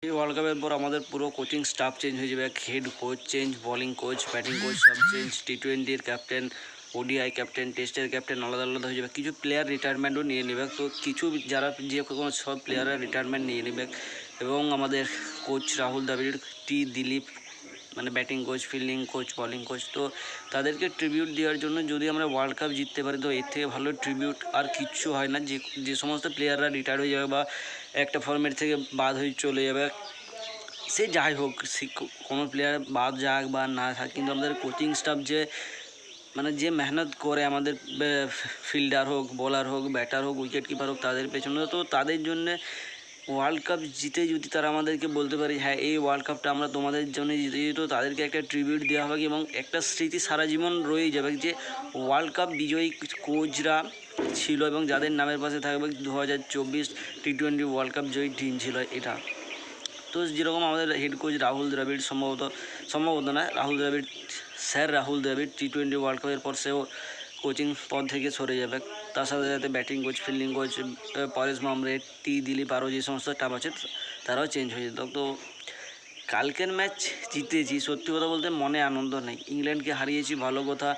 এই ওয়ার্ল্ড কাপের পর আমাদের পুরো কোচিং স্টাফ চেঞ্জ হয়ে যাবে। Head coach change, bowling coach, batting coach সব চেঞ্জ, টি-20-র ক্যাপ্টেন, ওডিআই ক্যাপ্টেন, টেস্টের ক্যাপ্টেন আলাদা আলাদা হয়ে যাবে। কিছু প্লেয়ার রিটায়ারমেন্টও নিয়ে নেবে, তো কিছু যারা যে কোনো সব প্লেয়াররা রিটায়ারমেন্ট নিয়ে নেবে। এবং আমাদের কোচ রাহুল দ্রাবিড়, দিলীপ মানে batting coach, fielding coach, bowling coach, তো তাদেরকে ট্রিবিউট দেওয়ার জন্য যদি আমরা ওয়ার্ল্ড কাপ জিততে পারি তো এর থেকে ভালো ট্রিবিউট আর কিচ্ছু হয় না। যে সমস্ত প্লেয়াররা রিটায়ার হয়ে যাবে বা একটা ফর্মেট থেকে বাদ হয়ে চলে যাবে, সে যাই হোক, কোনো প্লেয়ার বাদ যাক বা না থাক, কিন্তু আমাদের কোচিং স্টাফ যে মেহনত করে আমাদের ফিল্ডার হোক, বোলার হোক, ব্যাটার হোক, উইকেট কিপার হোক, তাদের পেছনে, তো তাদের জন্যে ওয়ার্ল্ড কাপ জিতে যদি তারা আমাদেরকে বলতে পারে হ্যাঁ এই ওয়ার্ল্ড কাপটা আমরা তোমাদের জন্য জিতে, তো তাদেরকে একটা ট্রিবিউট দেওয়া হবে এবং একটা স্মৃতি সারা জীবন রয়ে যাবে যে ওয়ার্ল্ড কাপ বিজয়ী কোচরা ছিল এবং যাদের নামের পাশে থাকবে 2024 টি-20 ওয়ার্ল্ড কাপ জয়ী টিম ছিল এটা। তো যেরকম আমাদের হেড কোচ রাহুল দ্রাবিড় সম্ভবত না, রাহুল দ্রাবিড় টি-20 ওয়ার্ল্ড কাপের পর সেও কোচিং পদ থেকে সরে যাবে। তার সাথে সাথে batting coach, fielding coach Paresh Mhambrey, Dilip আরও যে সমস্ত স্টাফ আছে তারাও চেঞ্জ হয়ে যেত। তো কালকের ম্যাচ জিতেছি, সত্যি কথা বলতে মনে আনন্দ নেই। ইংল্যান্ডকে হারিয়েছি ভালো কথা,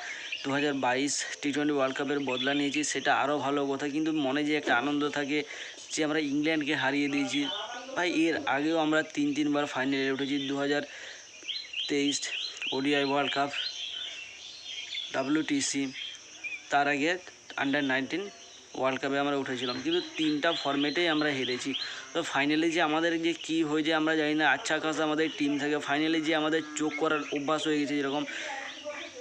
2022 টি-20 ওয়ার্ল্ড কাপের বদলা নিয়েছি সেটা আরও ভালো কথা, কিন্তু মনে যে একটা আনন্দ থাকে যে আমরা ইংল্যান্ডকে হারিয়ে দিয়েছি। ভাই এর আগেও আমরা তিনবার ফাইনালে উঠেছি, 2023 ওডিআই ওয়ার্ল্ড কাপ, WTC, তার আগে আন্ডার-19 ওয়ার্ল্ড কাপে আমরা উঠেছিলাম, কিন্তু তিনটা ফর্মেটেই আমরা হেরেছি। তো ফাইনালে যে আমাদের যে কী হয়ে যায় আমরা জানি না, আচ্ছা খাসা আমাদের টিম থাকে, ফাইনালে যে আমাদের চোখ করার অভ্যাস হয়ে গেছে। যেরকম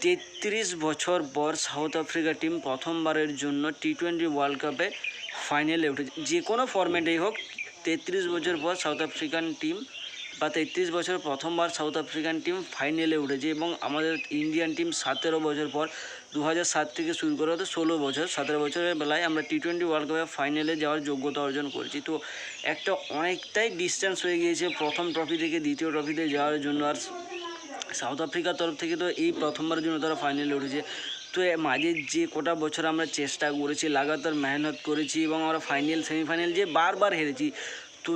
33 বছর পর সাউথ আফ্রিকা টিম প্রথমবারের জন্য টি-20 ওয়ার্ল্ড কাপে ফাইনালে উঠেছে, যে কোনো ফর্মেটেই হোক। 33 বছর পর সাউথ আফ্রিকান টিম বা 33 বছর প্রথমবার সাউথ আফ্রিকান টিম ফাইনালে উঠেছে, এবং আমাদের ইন্ডিয়ান টিম 17 বছর পর 2007 থেকে শুরু করে তো 16 বছর, 17 বছরের বেলায় আমরা টি-20 ওয়ার্ল্ড কাপে ফাইনালে যাওয়ার যোগ্যতা অর্জন করেছি। তো একটা অনেকটাই ডিস্টেন্স হয়ে গিয়েছে প্রথম ট্রফি থেকে দ্বিতীয় ট্রফিতে যাওয়ার জন্য। আর সাউথ আফ্রিকার তরফ থেকে তো এই প্রথমবারের জন্য তারা ফাইনালে উঠেছে। তো মাঝে যে কোটা বছর আমরা চেষ্টা করেছি, লাগাতার মেহনত করেছি এবং আমরা সেমিফাইনাল যে বারবার হেরেছি। তো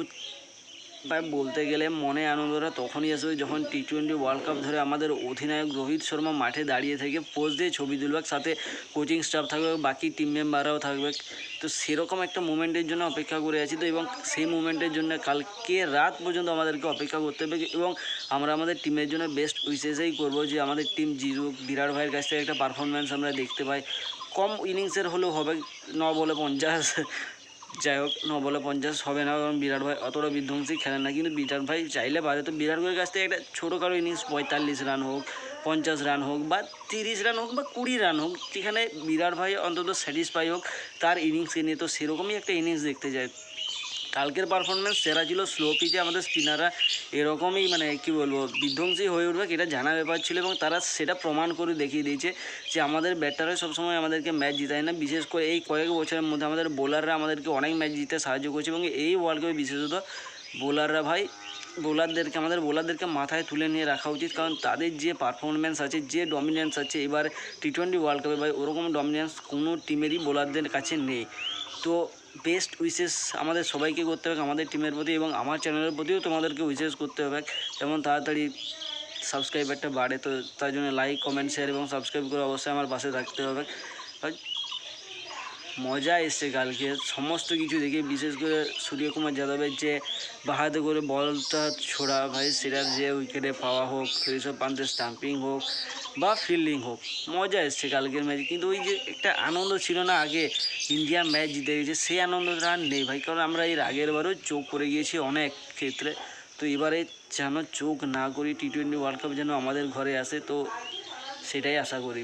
ভাই বলতে গেলে মনে আনন্দটা তখনই আসবে যখন টি-20 ওয়ার্ল্ড কাপ ধরে আমাদের অধিনায়ক রোহিত শর্মা মাঠে দাঁড়িয়ে থেকে পোজ দিয়ে ছবি তুলবে, সাথে কোচিং স্টাফ থাকবে, বাকি টিম মেম্বাররাও থাকবে। তো সেরকম একটা মুমেন্টের জন্য অপেক্ষা করে আছি। তো এবং সেই মুমেন্টের জন্য কালকে রাত পর্যন্ত আমাদেরকে অপেক্ষা করতে হবে এবং আমরা আমাদের টিমের জন্য বেস্ট উইশেসই করবো যে আমাদের টিম জিতুক। বিরাট ভাইয়ের কাছ থেকে একটা পারফরমেন্স আমরা দেখতে পাই, কম ইনিংসের হলেও হবে, 9 বলে 50, যাই হোক 9 বলে 50 হবে না, কারণ বিরাট ভাই অতটা বিধ্বংসী খেলেন না, কিন্তু বিরাট ভাই চাইলে পারে। তো বিরাট ভাইয়ের কাছ থেকে একটা ছোটোখাটো ইনিংস 45 রান হোক, 50 রান হোক বা 30 রান হোক বা 20 রান হোক, যেখানে বিরাট ভাই অন্তত স্যাটিসফাই হোক তার ইনিংসকে নিয়ে, তো সেরকমই একটা ইনিংস দেখতে যায়। কালকের পারফরমেন্স সেরা ছিল। স্লো পিচে আমাদের স্পিনাররা এরকমই কী বলবো বিধ্বংসী হয়ে উঠবে এটা জানা ব্যাপার ছিল, এবং তারা সেটা প্রমাণ করে দেখিয়ে দিয়েছে যে আমাদের ব্যাটাররা সবসময় আমাদেরকে ম্যাচ জিতায় না। বিশেষ করে এই কয়েক বছরের মধ্যে আমাদের বোলাররা আমাদেরকে অনেক ম্যাচ জিতে সাহায্য করছে, এবং এই ওয়ার্ল্ড কাপে বিশেষত বোলাররা আমাদের বোলারদেরকে মাথায় তুলে নিয়ে রাখা উচিত, কারণ তাদের যে পারফরমেন্স আছে, যে ডমিনেন্স আছে এবার টি-20 ওয়ার্ল্ড কাপে, ভাই ওরকম ডমিনেন্স কোনো টিমেরই বোলারদের কাছে নেই। তো বেস্ট উইশেস আমাদের সবাইকে করতে হবে, আমাদের টিমের প্রতি এবং আমার চ্যানেলের প্রতিও তোমাদেরকে উইশেস করতে হবে, যেমন তাড়াতাড়ি সাবস্ক্রাইবারটা বাড়ে। তো তার জন্য লাইক, কমেন্ট, শেয়ার এবং সাবস্ক্রাইব করে অবশ্যই আমার পাশে থাকতে হবে। মজা এসছে কালকে সমস্ত কিছু দেখে, বিশেষ করে সূর্যকুমার যাদবের যে বাহাতে করে বলটা ছোড়া, ভাই সেটার যে উইকেটে পাওয়া হোক, ঋষভ পান্তের স্টাম্পিং হোক বা ফিল্ডিং হোক, মজা এসছে কালকের ম্যাচ। কিন্তু ওই যে একটা আনন্দ ছিল না আগে ইন্ডিয়া ম্যাচ জিতে গেছে, সেই আনন্দটা আর নেই ভাই, কারণ আমরা এর আগের বারও চোখ করে গিয়েছি অনেক ক্ষেত্রে। তো এবারে যেন চোখ না করি, টি-20 ওয়ার্ল্ড কাপ যেন আমাদের ঘরে আসে, তো সেটাই আশা করি।